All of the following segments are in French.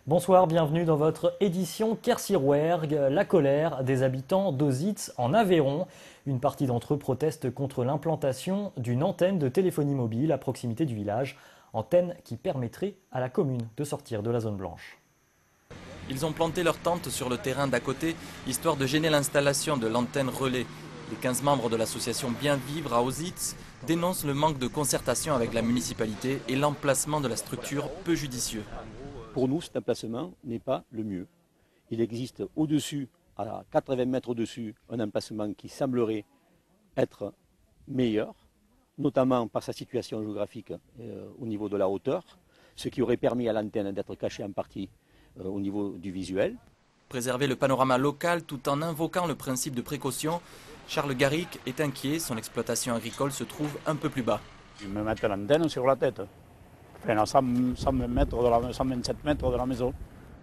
Bonsoir, bienvenue dans votre édition Kersirwerg, la colère des habitants d'Ozitz en Aveyron. Une partie d'entre eux proteste contre l'implantation d'une antenne de téléphonie mobile à proximité du village, antenne qui permettrait à la commune de sortir de la zone blanche. Ils ont planté leur tente sur le terrain d'à côté, histoire de gêner l'installation de l'antenne relais. Les 15 membres de l'association Bien Vivre à Ozitz dénoncent le manque de concertation avec la municipalité et l'emplacement de la structure peu judicieux. Pour nous, cet emplacement n'est pas le mieux. Il existe au-dessus, à 80 mètres au-dessus, un emplacement qui semblerait être meilleur, notamment par sa situation géographique au niveau de la hauteur, ce qui aurait permis à l'antenne d'être cachée en partie au niveau du visuel. Préserver le panorama local tout en invoquant le principe de précaution, Charles Garric est inquiet, son exploitation agricole se trouve un peu plus bas. Je me mettre l'antenne sur la tête. Enfin, à 127 mètres de la maison.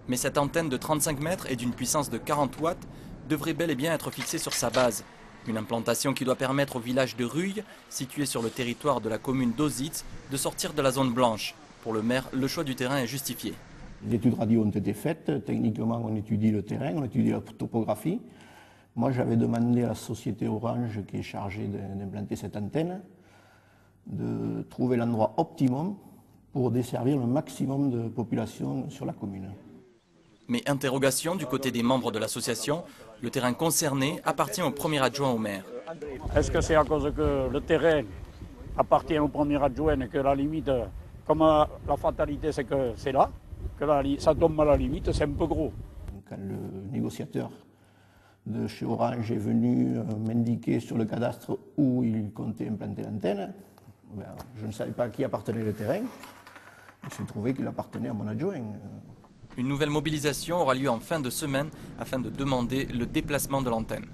Mais cette antenne de 35 mètres et d'une puissance de 40 watts devrait bel et bien être fixée sur sa base. Une implantation qui doit permettre au village de Rueil, situé sur le territoire de la commune d'Ozitz, de sortir de la zone blanche. Pour le maire, le choix du terrain est justifié. Les études radio ont été faites, techniquement on étudie le terrain, on étudie la topographie. Moi j'avais demandé à la société Orange qui est chargée d'implanter cette antenne de trouver l'endroit optimum pour desservir le maximum de population sur la commune. Mais interrogation du côté des membres de l'association, le terrain concerné appartient au premier adjoint au maire. Est-ce que c'est à cause que le terrain appartient au premier adjoint et que la limite, comme la fatalité c'est que c'est là, que ça tombe à la limite, c'est un peu gros. Quand le négociateur de chez Orange est venu m'indiquer sur le cadastre où il comptait implanter l'antenne, je ne savais pas à qui appartenait le terrain. Il s'est trouvé qu'il appartenait à mon adjoint. Une nouvelle mobilisation aura lieu en fin de semaine afin de demander le déplacement de l'antenne.